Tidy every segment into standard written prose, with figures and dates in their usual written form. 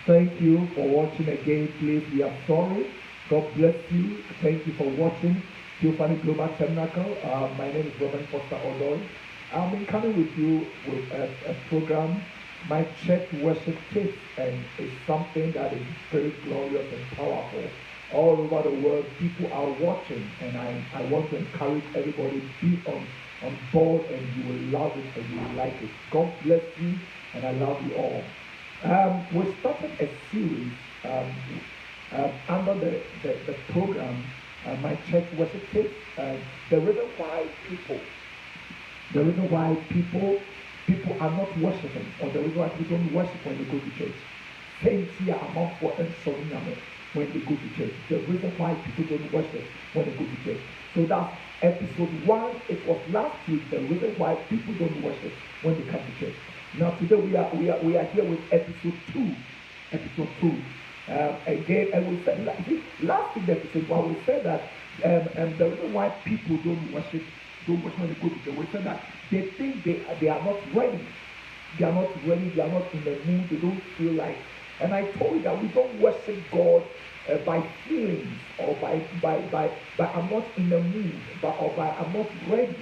Thank you for watching again. Please, we are sorry. God bless you. Thank you for watching Theophany Global Tabernacle. My name is Robert Foster Odoi. I'm been coming with you with a program, my church worship tips, and it's something that is very glorious and powerful. All over the world, people are watching, and I want to encourage everybody to be on board, and you will love it and you will like it. God bless you, and I love you all. We started a series under the program, My Church Worship Tips. The reason why people are not worshiping, or the reason why people don't worship when they go to church. Saints here among for and when they go to church. The reason why people don't worship when they go to church. So that's episode 1. It was last week. The reason why people don't worship when they come to church. Now today we are here with episode 2. Episode 2. Again, and we said last week episode 1 we said that the reason why people don't worship when they go to church. We said that they think they are not ready. They are not ready. They are not in the mood. They don't feel like. And I told you that we don't worship God by feelings or by I'm not in the mood, or by I'm not ready.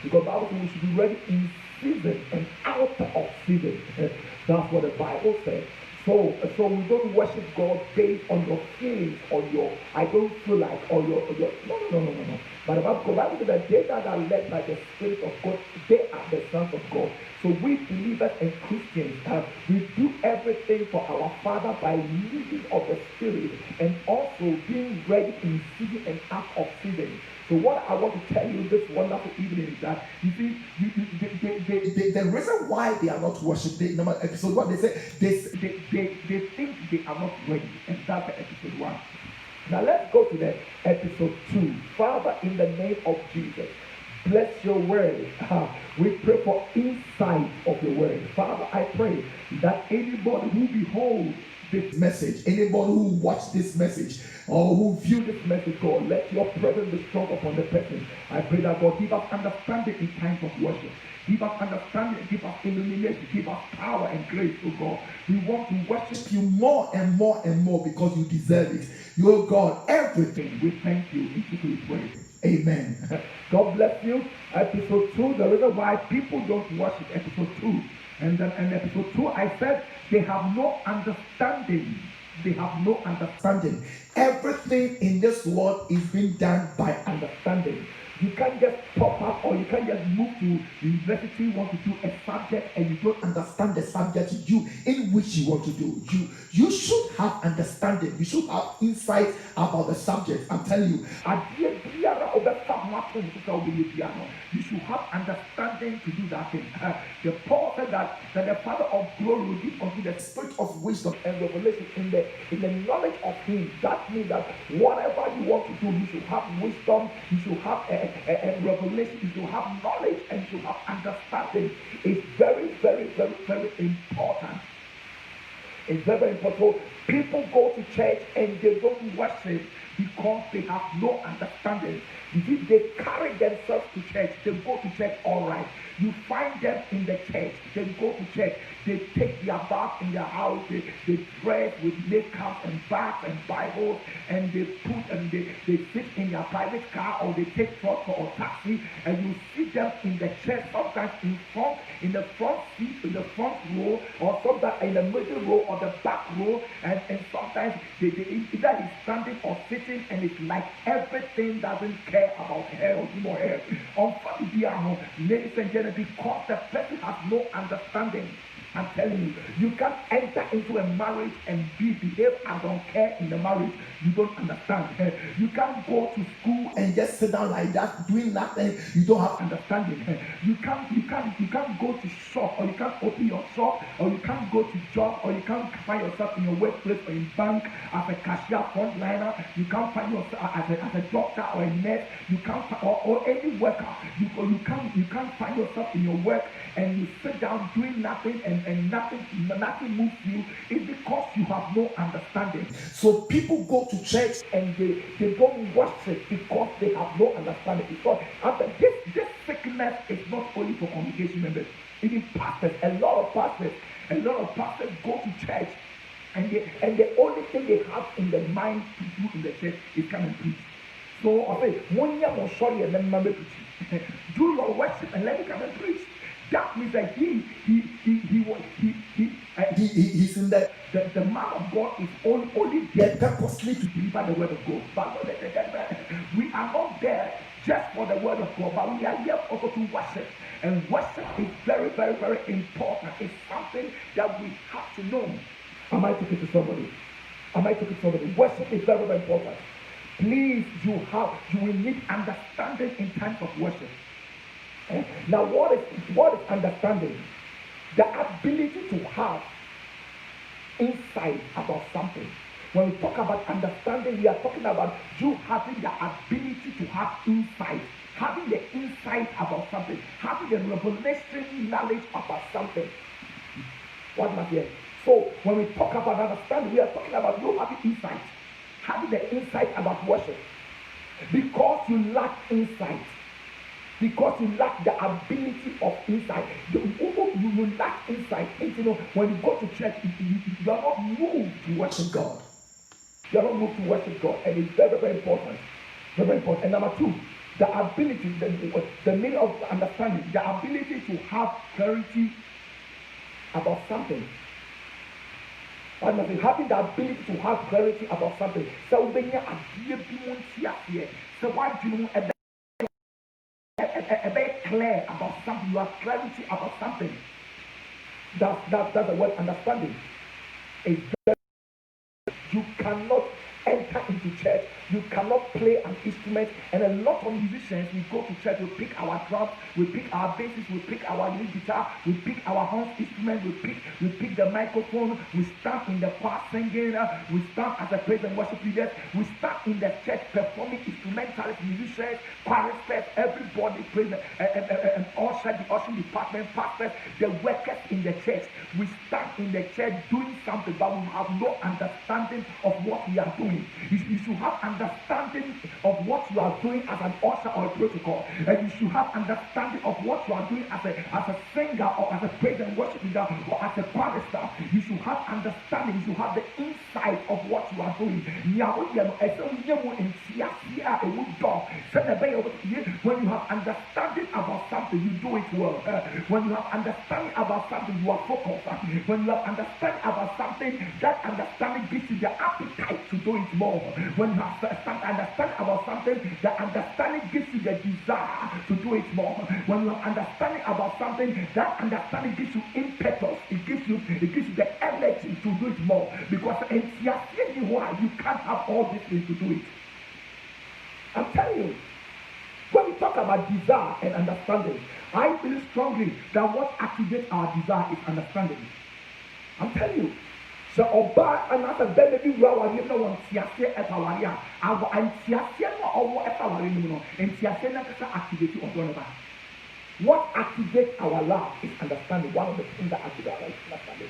Because Bible says we should be ready in season and out of season. That's what the Bible says. So we don't worship God based on your feelings, on your I don't feel like, or your no. But the Bible says that they that are led by the Spirit of God, they are the sons of God. So we believers and Christians, we do everything for our Father by leading of the Spirit and also being ready in season and out of season. So what I want to tell you this wonderful evening is that you see, the reason why they are not worshiping, number episode 1, they say they think they are not ready, and that's the episode 1. Now let's go to the episode 2. Father, in the name of Jesus, bless your word. We pray for insight of your word. Father, I pray that anybody who beholds this message, anybody who watch this message or who view this message, God, let your presence be strong upon the person. I pray that God give us understanding in times of worship. Give us understanding, give us illumination, give us power and grace, oh God. We want to worship you more and more and more because you deserve it. You, oh God, everything. We thank you. In Jesus' name, amen. God bless you. Episode 2, the reason why people don't worship, episode 2. And then in episode 2, I said they have no understanding. They have no understanding. Everything in this world is being done by understanding. You can't just pop up, or you can't just move to university, want to do a subject, and you don't understand the subject in which you want to do. You should have understanding. You should have insight about the subject. I'm telling you. You should have understanding to do that thing. The Paul said that the Father of glory will give unto the spirit of wisdom and revelation in the knowledge of Him. That means that whatever you want to do, you should have wisdom, you should have a revelation, you should have knowledge, and you should have understanding. It's very, very, very, very important. It's very, very important. People go to church and they don't worship because they have no understanding. You see, they carry themselves to church. They go to church all right. You find them in the church. They go to church. They take their bath in their house. They dress with makeup and bath and Bibles, and they sit in their private car, or they take truck or taxi, and you see them in the church, sometimes in the front seat, in the front row, or sometimes in the middle row or the back row, and sometimes they either is standing or sitting, and it's like everything doesn't care about hair or human hair. Ladies and gentlemen, because the person has no understanding. I'm telling you, you can't enter into a marriage and behave I don't care in the marriage. You don't understand. You can't go to school and just sit down like that doing nothing. You don't have understanding. You can't go to shop, or you can't open your shop, or you can't go to job, or you can't find yourself in your workplace or in bank as a cashier, frontliner. You can't find yourself as a doctor or a nurse. You can't or any worker. You can't find yourself in your work and you sit down doing nothing and nothing moves you. It's because you have no understanding. So people go to church and they don't worship because they have no understanding. Because after this sickness is not only for congregation members, even pastors. A lot of pastors go to church and the only thing they have in their mind to do in the church is come and preach. So I say, one year more sorry and then remember preaching. Do your worship and let me come and preach. That means that he's in the man of God is only there purposely to deliver the word of God. But we are not there just for the word of God, but we are here also to worship. And worship is very, very, very important. It's something that we have to know. Am I talking to somebody? Worship is very, very important. Please, you will need understanding in times of worship. Now, what is understanding? The ability to have insight about something. When we talk about understanding, we are talking about you having the ability to have insight, having the insight about something, having the revelation knowledge about something. What am I saying? So, when we talk about understanding, we are talking about you having insight, having the insight about worship. Because you lack insight, because you lack the ability of insight, you lack insight. When you go to church, you are not moved to worship God. You are not moved to worship God, and it's very, very important. Very, very important. And number two, the ability, the meaning of understanding, the ability to have clarity about something. Having the ability to have clarity about something. So when you are here, so why do you a very clear about something? You have clarity about something. That's the word understanding. You cannot enter into church. You cannot play an instrument. And a lot of musicians, we go to church, we pick our drums, we pick our basses, we pick our lead guitar, we pick our horn instrument, we pick the microphone, we stand in the choir singing, we stand as a praise and worship leaders, we stand in the church performing instrumentalists, musicians, choristers, everybody praise and usher, the ushering department, pastors, the workers in the church. We stand in the church doing something, but we have no understanding of what we are doing. You should have understanding of what you are doing as an usher or a protocol, and you should have understanding of what you are doing as a singer or as a praise and worship leader or as a chorister. You should have understanding. You should have the insight of what you are doing. When you have understanding about something, you do it well. When you have understanding about something, you are focused. When you have understanding about something, that understanding gives you the appetite to do it more. When you have understanding about something, the understanding gives you the desire to do it more. When you have understanding about something, that understanding gives you impetus. It gives you the energy to do it more. Because you can't have all these things to do it. I'm telling you. When we talk about desire and understanding, I believe strongly that what activates our desire is understanding. I'm telling you. So Oba and as a baby row, you know what Siasia at Awaria, and Siasia or Etawarino, and Siasia activity of one of us. What activates our love is understanding. One of the things that activates our love is understanding.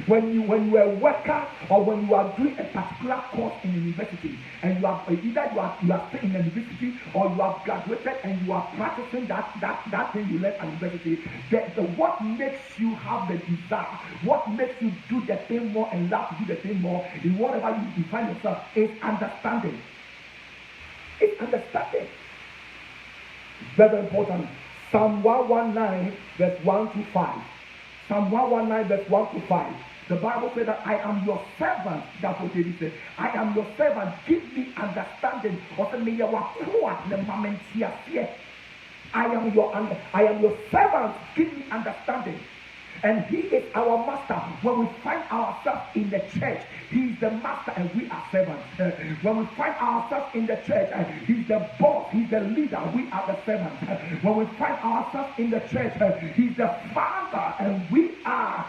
When you are a worker or when you are doing a particular course in university and you are either you are still in the university or you have graduated and you are practicing that thing you learned at university, what makes you have the desire, what makes you do the thing more and love to do the thing more in whatever you find yourself is understanding. It's understanding. Very important. Psalm 119 verse 1 to 5. Psalm 119 verse 1 to 5. The Bible says that I am your servant. That's what David said. I am your servant. Give me understanding. I am your servant. Give me understanding. And he is our master. When we find ourselves in the church, he is the master and we are servants. When we find ourselves in the church, he's the boss, he's the leader, we are the servants. When we find ourselves in the church, he's the father and we are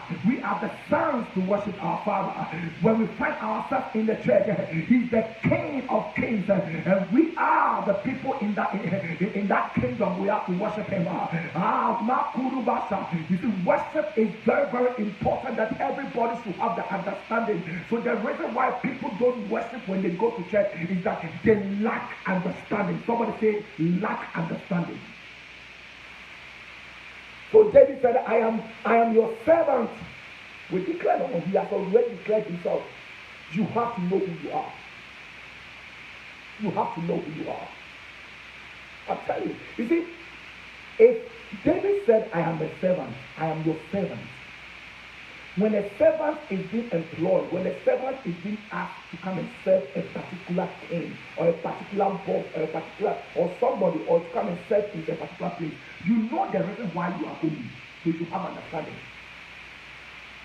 the sons to worship our father. When we find ourselves in the church, he's the king of kings and we are the people in that kingdom. We have to worship him. You see, worship is very, very important that everybody should have the understanding. So the reason why people don't worship when they go to church is that they lack understanding. Somebody say lack understanding. So David said, I am your servant. We declare no more. He has already declared himself. You have to know who you are. You have to know who you are. I'm telling you. You see, if David said, I am a servant, I am your servant. When a servant is being employed, when a servant is being asked to come and serve a particular king or a particular boss or a particular or somebody or to come and serve in a particular place, you know the reason why you are going. So you have understanding.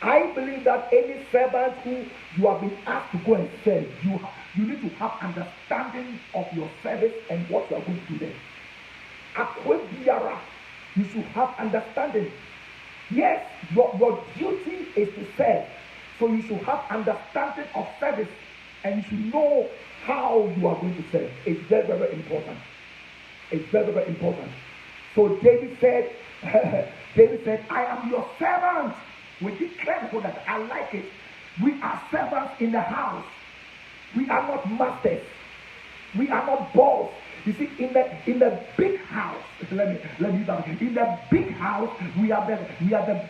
I believe that any servant who you have been asked to go and serve, you need to have understanding of your service and what you are going to do there. You should have understanding. Yes, your duty is to serve. So you should have understanding of service and you should know how you are going to serve. It's very, very important. It's very, very important. So David said, I am your servant. We declare that. I like it. We are servants in the house. We are not masters. We are not boss. You see, in the big house, let me back. In the big house, we are the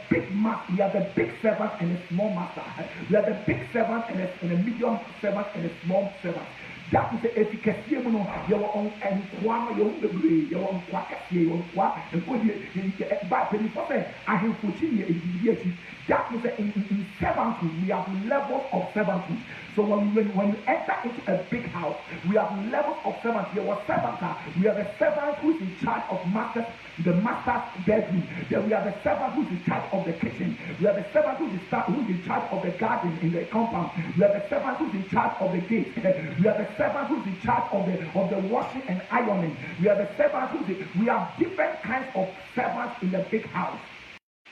big master, we are the big servant and a small master. We are the big servant and a medium servant and a small servant. That is the efficacy. You are on and one, you are on quack, you are quack, and put it back. I have put in that is in servanthood. We have levels of servanthood. So when you enter into a big house, we have levels of servants. We have a servant who is in charge of the master's bedroom. Then we have a servant who is in charge of the kitchen. We have a servant who is in charge of the garden in the compound. We have a servant who is in charge of the gate. We have a servant who is in charge of the washing and ironing. We have a servant we have different kinds of servants in the big house.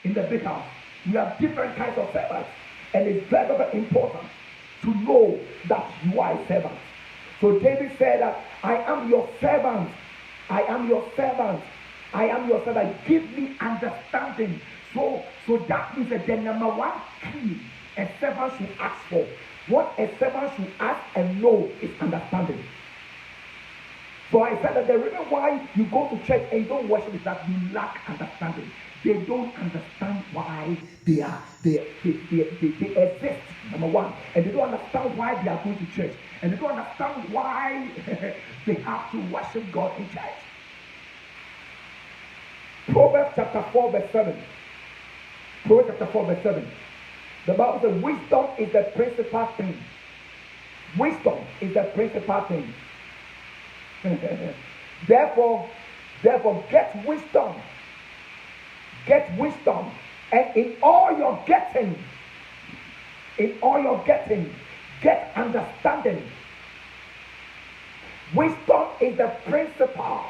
In the big house, we have different kinds of servants, and it's very, very important to know that you are a servant. So David said that I am your servant. I am your servant. I am your servant. Give me understanding. So that is the number one key a servant should ask for. What a servant should ask and know is understanding. So I said that the reason why you go to church and you don't worship is that you lack understanding. They don't understand why they exist, number one. And they don't understand why they are going to church. And they don't understand why they have to worship God in church. Proverbs chapter 4 verse 7. Proverbs chapter 4 verse 7. The Bible says wisdom is the principal thing. Wisdom is the principal thing. Therefore get wisdom. Get wisdom, and in all your getting, get understanding. Wisdom is the principal.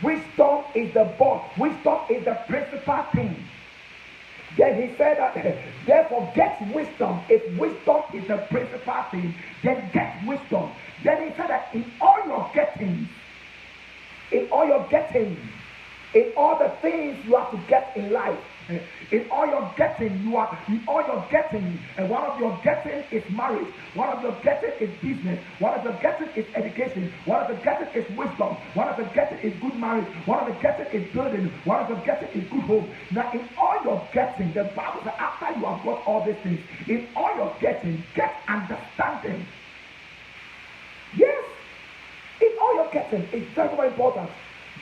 Wisdom is the boss. Wisdom is the principal thing. Then he said that, therefore get wisdom. If wisdom is the principal thing, then get wisdom. Then he said that in all your getting, in all the things you have to get in life, in all your getting, and one of your getting is marriage, one of your getting is business, one of your getting is education, one of your getting is wisdom, one of your getting is good marriage, one of your getting is building, one of your getting is good home. Now in all your getting, the Bible says after you have got all these things, in all your getting, get understanding. Yes, in all your getting, it's very, very important.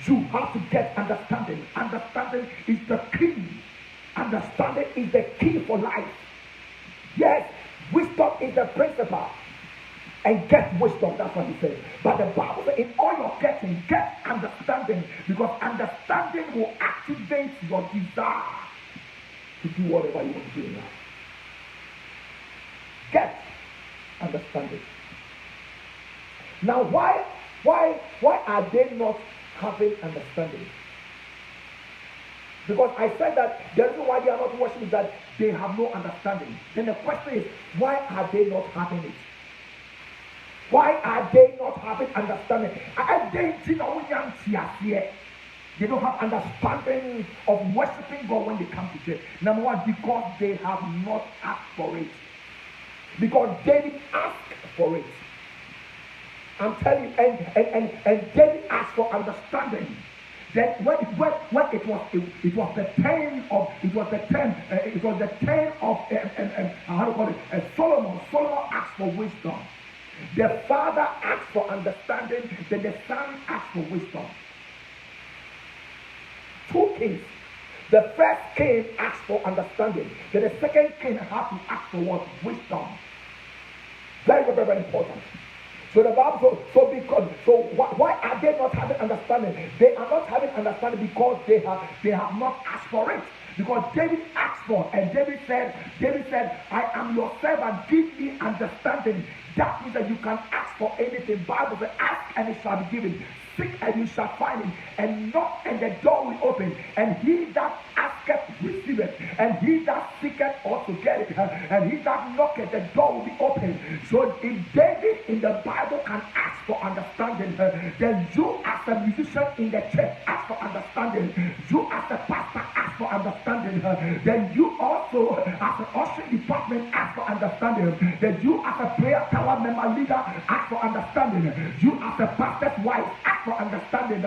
You have to get understanding. Understanding is the key. Understanding is the key for life. Yes, wisdom is the principle. And get wisdom, that's what he says. But the Bible says, in all your getting, get understanding. Because understanding will activate your desire to do whatever you want to do in life. Get understanding. Now, why are they not having understanding? Because I said that the reason why they are not worshiping is that they have no understanding. Then the question is, why are they not having it? Why are they not having understanding? They don't have understanding of worshiping God when they come to church. Number one, because they have not asked for it. Because David asked for it. I'm telling you, and David asked for understanding. Then when it was the turn of how to call it, Solomon. Solomon asked for wisdom. The father asked for understanding. Then the son asked for wisdom. Two kings. The first king asked for understanding. Then the second king had to ask for what? Wisdom. Very, very, very important. So the Bible, why are they not having understanding? They are not having understanding because they have not asked for it. Because David asked for, and David said, I am your servant, give me understanding. That means that you can ask for anything. Bible says, ask and it shall be given. Seek and you shall find it. And knock and the door will open. And he that asketh receiveth. And he that seeketh also get it. And he that knocketh the door will be open. So if David in the Bible can ask for understanding, then you as a musician in the church ask for understanding. You as a pastor ask for understanding. Then you also as an ushering department ask for understanding. Then you as a prayer tower member leader ask for understanding. You as a pastor's wife ask for understanding.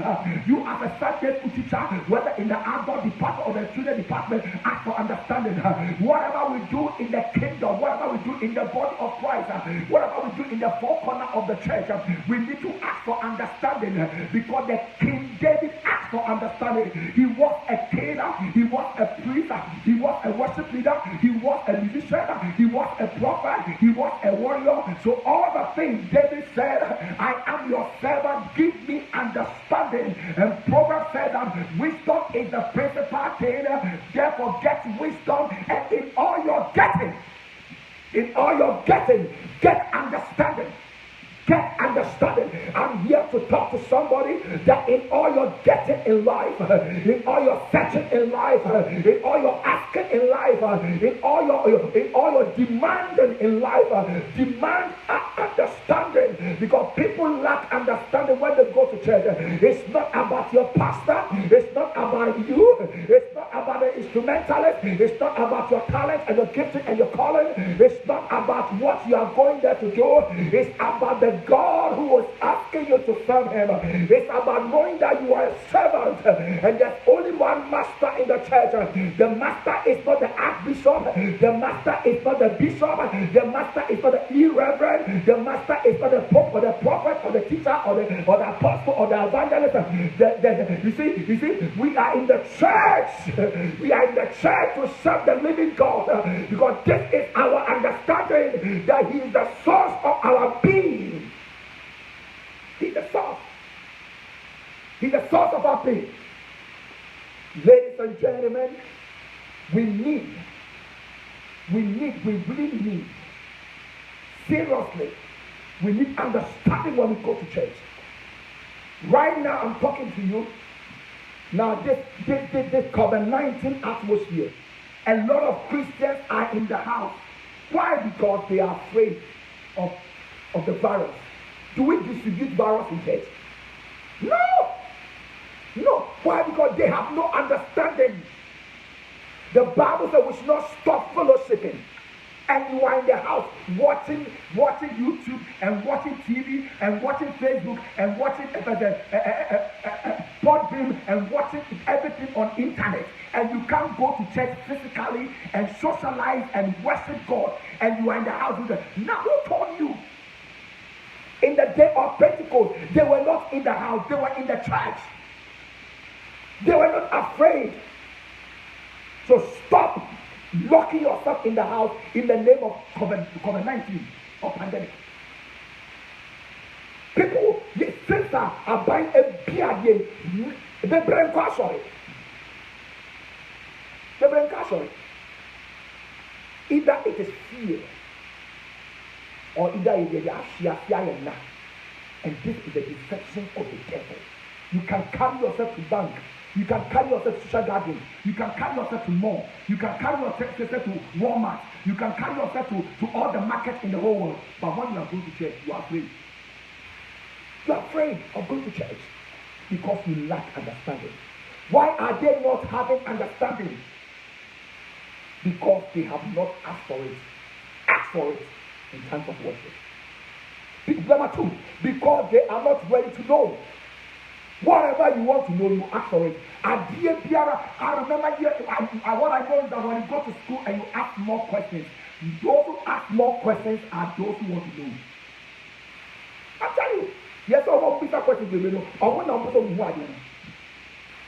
You as a Sunday school teacher, whether in the adult department or the children department, ask for understanding. Whatever we do in the kingdom, whatever we do in the body of Christ, whatever we do in the four corners of the church, we need to ask for understanding, because the King David asked for understanding. He was a king, he was a priest, he was a worship leader, he was a musician, he was a prophet, he was a warrior. So all the things David said, I am your servant, give me understanding. And Proverbs said that wisdom is the principal thing, therefore get wisdom, and in all your getting, get understanding. Get understanding. I'm here to talk to somebody that in all your getting in life, in all your searching in life, in all your asking in life, in all your demanding in life, demand understanding, because people lack understanding when they go to church. It's not about your pastor, it's not about you, it's not about the instrumentalist, it's not about your talent and your gifting and your calling, it's not about what you are going there to do, it's about the God who was asking you to serve him. It's about knowing that you are a servant and there's only one master in the church. The master is not the archbishop, the master is not the bishop, the master is not the irreverend, the master is not the pope or the prophet or the teacher or the apostle or the evangelist. You see, we are in the church. We are in the church to serve the living God, because this is our understanding that he is the source of our being. He's the source. He's the source of our being. Ladies and gentlemen, we really need, seriously, we need understanding when we go to church. Right now, I'm talking to you. Now, this COVID-19 atmosphere, a lot of Christians are in the house. Why? Because they are afraid of the virus. Do we distribute virus in church? No. Why? Because they have no understanding. The Bible says we should not stop fellowshipping. And you are in the house watching YouTube and watching TV and watching Facebook and watching Podbeam and watching everything on internet. And you can't go to church physically and socialize and worship God. And you are in the house with them. Now, who told you? In the day of Pentecost, they were not in the house, they were in the church. They were not afraid. So stop locking yourself in the house in the name of COVID-19 or pandemic. People, the sisters are buying a beer. They bring cash on it. Either it is fear, or either it is the and this is the deception of the devil. You can carry yourself to bank. You can carry yourself to social gathering. You can carry yourself to mall. You can carry yourself to Walmart. You can carry yourself to all the markets in the whole world. But when you are going to church, you are afraid. You are afraid of going to church because you lack understanding. Why are they not having understanding? Because they have not asked for it. Ask for it in times of worship. Number two, because they are not ready to know. Whatever you want to know, you ask for it. I remember what I know is that when you go to school and you ask more questions, those who ask more questions are those who want to know. I'm telling you. Yes, I want Peter questions to know. I want to know who I am.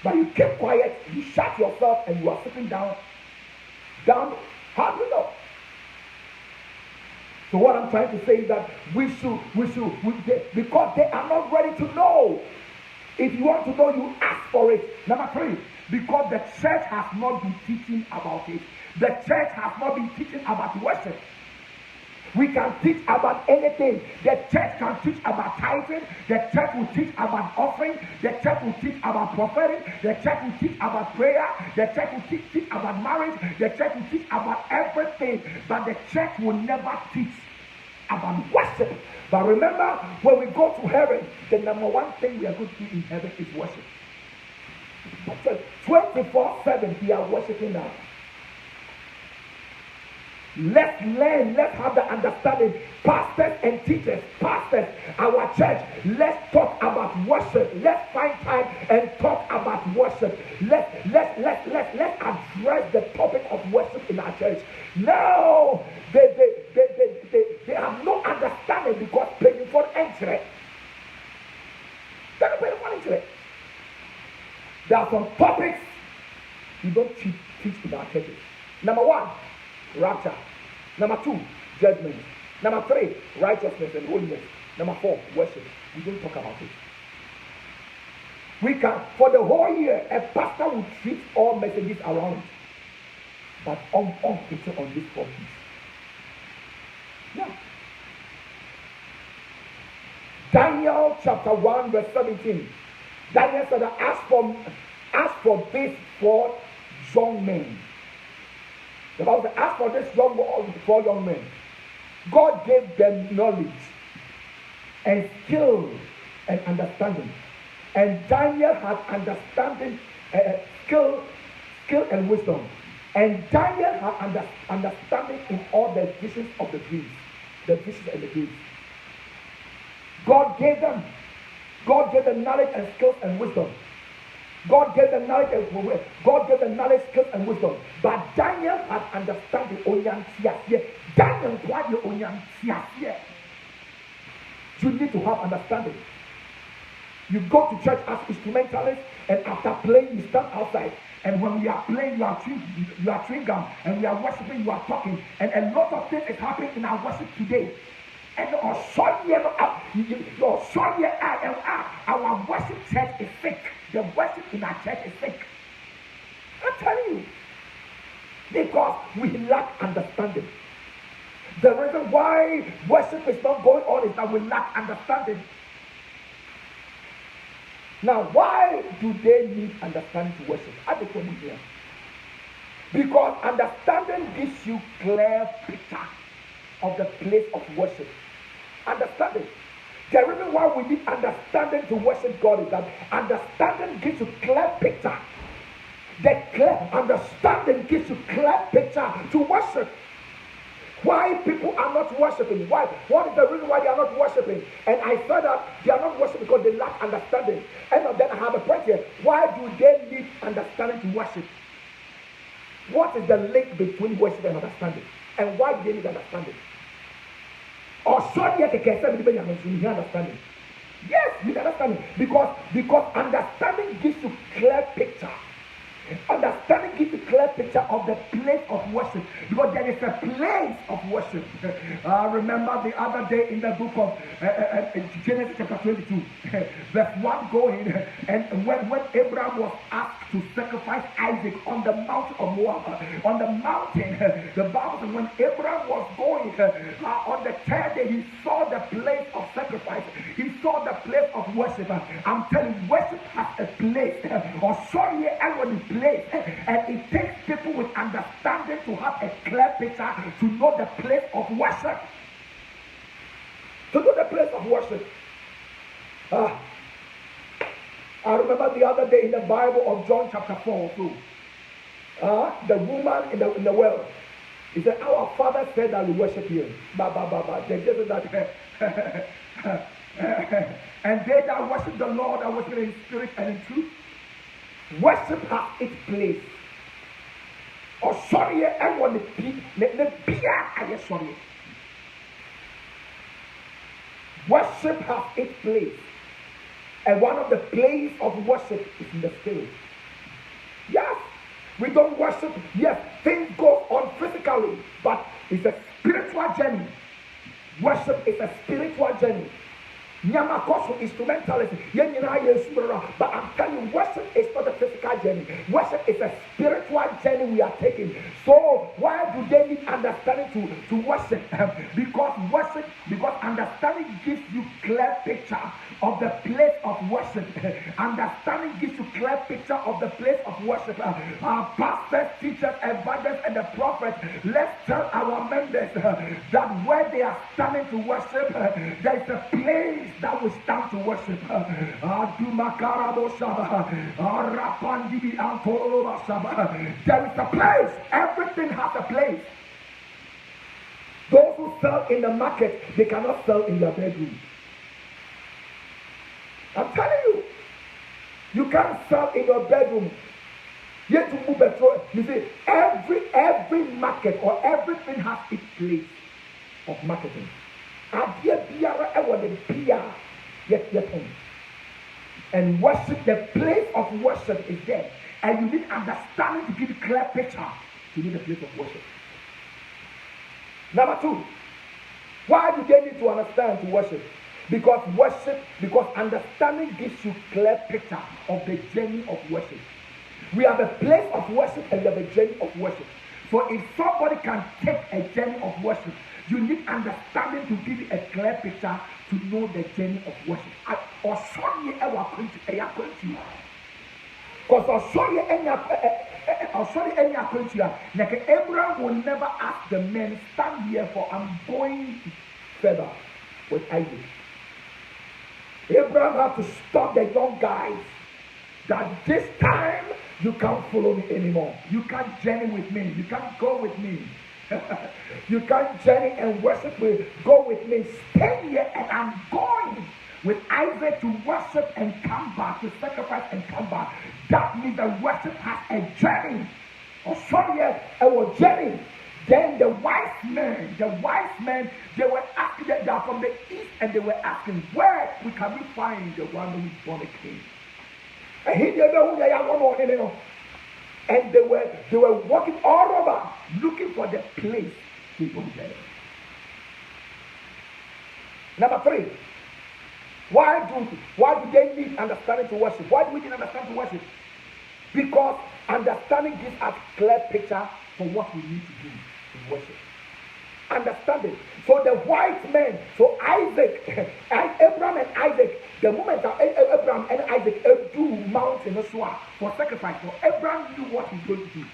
But you keep quiet, you shut yourself, and you are sitting down. How do you know? So what I'm trying to say is that because they are not ready to know. If you want to know, you ask for it. Number 3, because the church has not been teaching about it. The church has not been teaching about worship. We can teach about anything. The church can teach about tithing. The church will teach about offering. The church will teach about prophetic. The church will teach about prayer. The church will teach about marriage. The church will teach about everything. But the church will never teach about worship. But remember, when we go to heaven, the number one thing we are going to do in heaven is worship. 24/7 we are worshiping now. Let's learn, let's have the understanding. Pastors and teachers, our church, let's talk about worship. Let's find time and talk about worship. Let's address the topic of worship in our church. No, they have no understanding because paying for entry. They're not paying for entry. There are some topics we don't teach in our churches. Number 1, rapture. Number 2, judgment. Number 3, righteousness and holiness. Number 4, worship. We don't talk about it. We can, for the whole year, a pastor will treat all messages around, but on these 4 things. Yeah. Daniel chapter 1 verse 17. Daniel said, as for these 4 young men. The Bible said, as for this 4 young men, God gave them knowledge and skill and understanding. And Daniel had understanding, skill and wisdom. And Daniel had understanding in all the visions of the dreams. The visions and the dreams. God gave them knowledge and skills and wisdom. God gave them knowledge, skills, and wisdom. But Daniel had understanding. Daniel, you need to have understanding. You go to church as instrumentalists, and after playing, you stand outside. And when we are playing, you are chewing gum, and we are worshiping, you are talking. And a lot of things is happening in our worship today. And our worship church is fake. The worship in our church is fake. I'm telling you. Because we lack understanding. The reason why worship is not going on is that we lack understanding. Now, why do they need understanding to worship? At the point here. Because understanding gives you clear picture of the place of worship. Understanding. The reason why we need understanding to worship God is that understanding gives you clear picture. The clear understanding gives you clear picture to worship. Why people are not worshiping? Why? What is the reason why they are not worshiping? And I said that they are not worshiping because they lack understanding. And then I have a point here. Why do they need understanding to worship? What is the link between worship and understanding? And why do they need understanding? Or should you understanding? Yes, you understand. Because understanding gives you clear picture. Understanding gives you clear picture of the place of worship. Because there is a place of worship. Remember the other day in the book of Genesis chapter 22, verse 1 going, and when Abraham was asked to sacrifice Isaac on the mountain of Moab, on the mountain, the Bible says when Abraham was going, on the 3rd day, he saw the place of sacrifice. He saw the place of worship. I'm telling you, worship has a place. Or sorry, everyone place. And it takes people with understanding to have a clear picture to know the place of worship. To know the place of worship. I remember the other day in the Bible of John chapter 4 too. The woman in the well. He said, our father said that we worship him. They just said that And they that worship the Lord are worshiping in spirit and in truth. Worship has its place. Or sorry, everyone the beer I sorry. Worship has its place. And one of the places of worship is in the spirit. Yes, we don't worship. Yes, things go on physically, but it's a spiritual journey. Worship is a spiritual journey. Nyamakoso instrumentalism. But I'm telling you, worship is not a physical journey. Worship is a spiritual journey we are taking. So why do they need understanding to worship? Because understanding gives you clear picture of the place of worship. Understanding gives you clear picture of the place of worship. Our pastors, teachers, evangelists, and the prophets, let's tell our members that where they are standing to worship, there is a place that we stand to worship. There is a place. Everything has a place. Those who sell in the market, they cannot sell in their bedroom. I'm telling you, you can't sell in your bedroom. Yet to move petrol. You see, every market or everything has its place of marketing. And worship, the place of worship is there. And you need understanding to give a clear picture to need the place of worship. Number two, why do they need to understand to worship? Because understanding gives you clear picture of the journey of worship. We have a place of worship and we have a journey of worship. So if somebody can take a journey of worship, you need understanding to give you a clear picture to know the journey of worship. Or sorry, like Abraham will never ask the men, stand here for I'm going further with Isaac. Abraham had to stop the young guys that this time you can't follow me anymore. You can't journey with me. You can't go with me. You can't journey and worship with. Go with me. Stay here and I'm going with Isaac to worship and come back, to sacrifice and come back. That means the worship has a journey. Or sorry, a journey. Then the wise men, they were asking, they are from the east, and they were asking, where can we find the one who is born a king? And he didn't know who they are. And they were walking all over looking for the place he was there. Number three, why do they need understanding to worship? Why do we need understanding to worship? Because understanding gives us a clear picture for what we need to do in worship. Understanding. So the white men, so Isaac, Abraham and Isaac, the moment that Abraham and Isaac do mountain for sacrifice, so Abraham knew what he's going to do.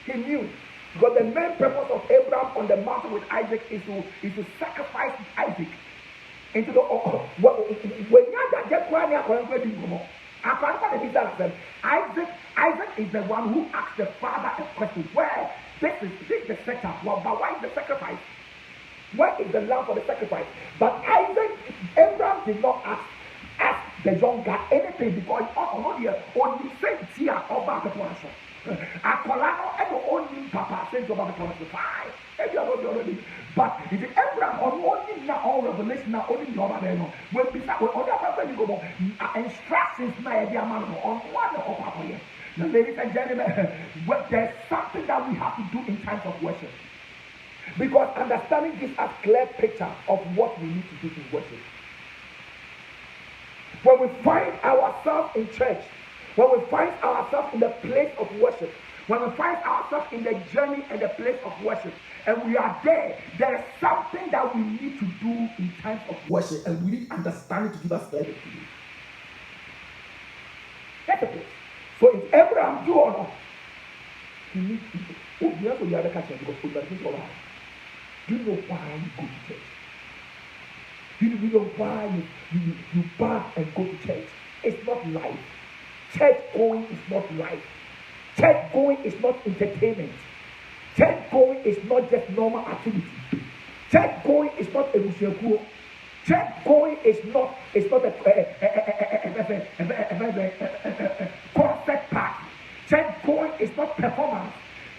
He knew. Because the main purpose of Abraham on the mountain with Isaac is to sacrifice Isaac into the Isaac is the one who asked the father a question. Where? This is the setup. Well, but why is the sacrifice? Where is the lamb for the sacrifice? But Abraham did not ask the young guy anything because only said here about the person. Akolano and only papa says about the person. Fine. But if Abraham only now all revelation now only the other when beside when other person you go instructions now the man on one or papa here. Now, ladies and gentlemen, there's something that we have to do in times of worship. Because understanding gives us a clear picture of what we need to do in worship. When we find ourselves in church, when we find ourselves in the place of worship, when we find ourselves in the journey and the place of worship, and we are there is something that we need to do in times of worship, and we need understanding to give us clarity. That's the place. So if Abraham do or not, he needs to be able to catch him because it's all right. Do you know why you go to church? Do you know why you bath and go to church? It's not life. Church going is not life. Church going is not entertainment. Church going is not just normal activity. Church going is not a museo. Church going is not a concept part. Church going is not performance.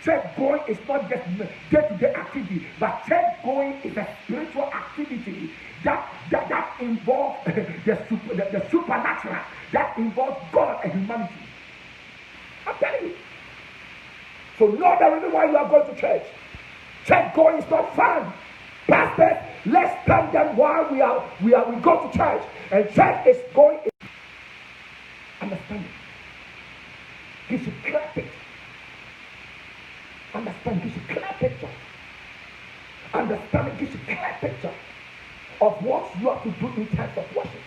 Church going is not just day-to-day activity, but church going is a spiritual activity that involves the supernatural, that involves God and humanity. I'm telling you. So know the reason why you are going to church. Church going is not fun. Pastors, let's spend them while we go to church. And church is going. Understand it. Gives you clear picture. Understand gives you clear picture. Understanding gives you clear picture of what you have to do in terms of worship.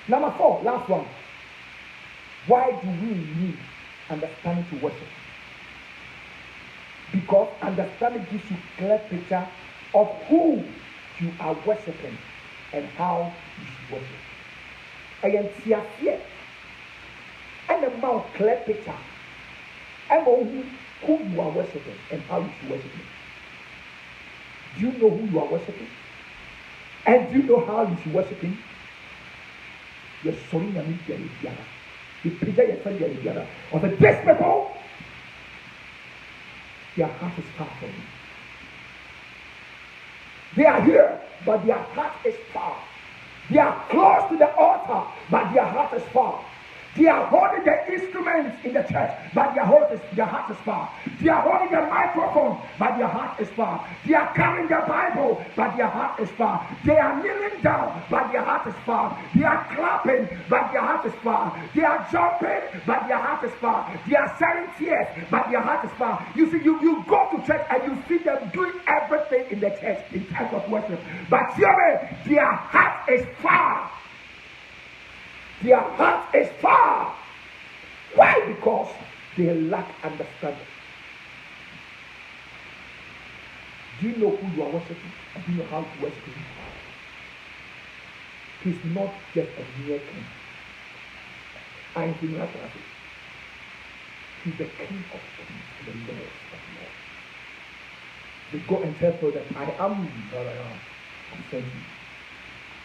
Number 4, last one. Why do we need understanding to worship? Because understanding gives you clear picture of who you are worshiping and how you should worship. I am here and a mouth clear picture about who you are worshiping and how you should worship him. Do you know who you are worshiping? And do you know how you should worship him? You're sorry, you need to get you picture your friend, of the best people, their heart is far from you. They are here, but their heart is far. They are close to the altar, but their heart is far. They are holding the instruments in the church, but their heart is far. They are holding the microphone, but their heart is far. They are carrying the Bible, but their heart is far. They are kneeling down, but their heart is far. They are clapping, but their heart is far. They are jumping, but their heart is far. They are shedding tears, but their heart is far. You see, you go to church and you see them doing everything in the church in terms of worship, but their heart is far. Their heart is far. Why? Because they lack understanding. Do you know who you are worshiping? And do you know how to worship him? He's not just a mere king. I'm the natural. He's the King of kings and the Lord of lords. They go and tell her that I am that I am. I'm saying,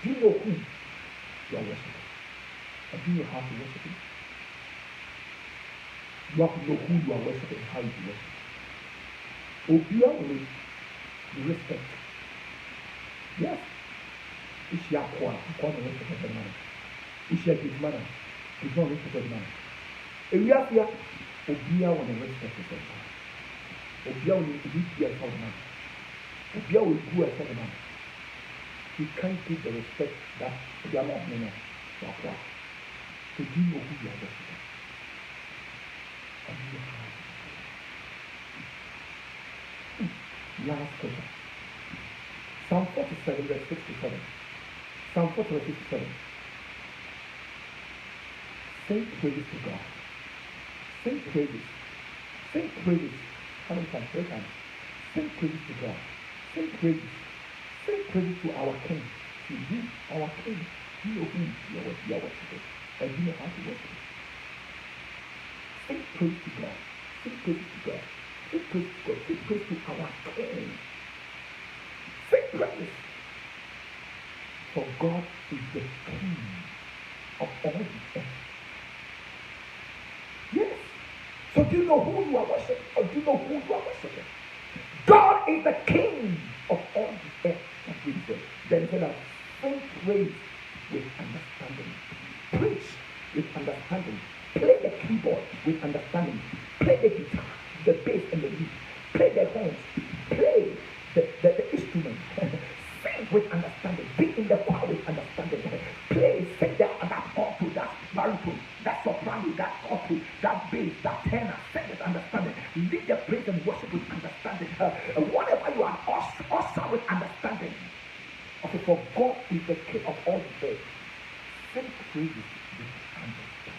do you know who you are worshiping? And do you know how to worship him? You have to know who you are worshiping and how you worship. Obia will respect. Yes. Is she a poor? Poor no respect of the man. Is she a good man? He's not respect of the man. If we are here, Obia will respect the man. Obia will be here for the man. Obia will do as the man. You can't give the respect that they are not men. So do you know who you are worshiping? And you know how. Last question. Psalm 47, verse 67. Psalm 47, verse 67. Sing praises to God. Sing praises. Sing praises. How many times? 3 times. Sing praises to God. Sing praises. Sing praises to our King. To you, our King. You know who you are worshiping. And you know how to worship. Sing praise to God. Sing praise to God. Sing praise to God. Sing praise to our King. Sing praise. For God is the King of all the earth. Yes. So do you know who you are worshiping? Or do you know who you are worshiping? God is the King of all the earth. That's what he said. Then he said that sing praise with understanding. Preach with understanding. Play the keyboard with understanding. Play the guitar, the bass and the lead. Play the horns. Play the instrument. Sing with understanding. Be in the choir with understanding. Play, sing that alto, that baritone, that soprano, that alto, that bass, that tenor. Sing with understanding. Lead the praise and worship with understanding. Whatever you are, also with understanding. Okay, for God is the King of all the earth. Sing praises with understanding.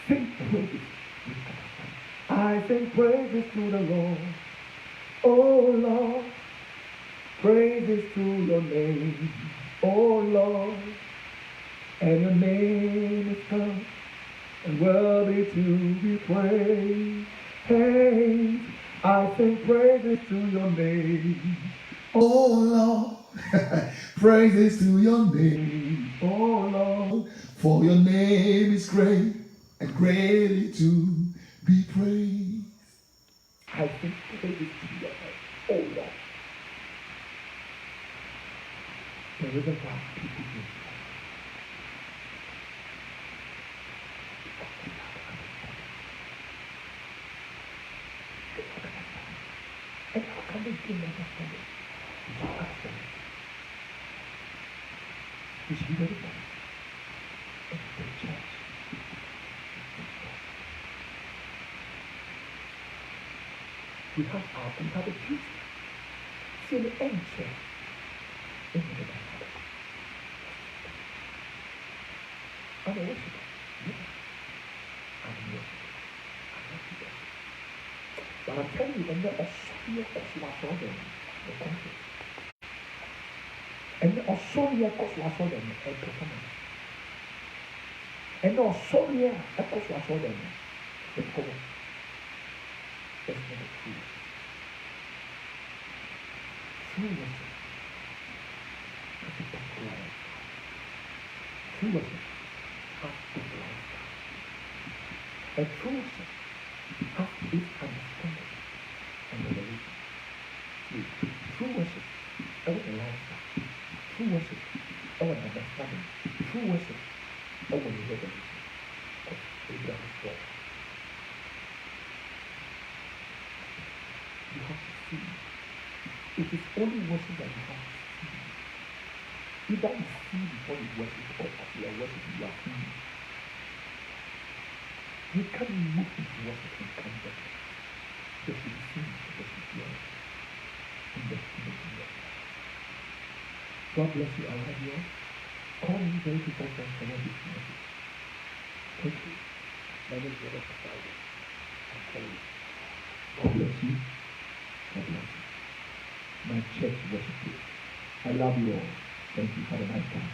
Sing praises with understanding. I sing praises to the Lord. Oh Lord, praises to your name. Oh Lord, and your name is come and worthy to be praised. Hey, I sing praises to your name. Oh Lord, Praises to your name, oh Lord, for your name is great and greatly to be praised. I think praises to your name, oh Lord. The reason why people do and how can they gain understanding? You should ask them. You should be very funny. In the church. We have a priest. See the end chair. In the Bible. I'm a worshiper. Yeah. I'm a worshiper. I'm not a worshiper. But I'm telling you, and the Australia Cosmo the country. And the Australia Cosmo a performance. And the Australia Cosmo the cover. That's not true. True worship. Has a better life. True worship has this lifestyle. And true worship has this understanding and revelation. True worship, our lifestyle. True worship, our understanding. True worship, our revelation of Abraham's God. You have to see. It is only worship that you have to see. Either you see before you worship, or as you are worshiping, you are seeing. You can't move into worship and come back. Just to be seen, just to be heard. In the kingdom. God bless you. I love you all. Call me very before God for this message. Thank you. My name is Odoi. I'm calling you. God bless you. God bless you. My church worship you. I love you all. Thank you. Have a nice time.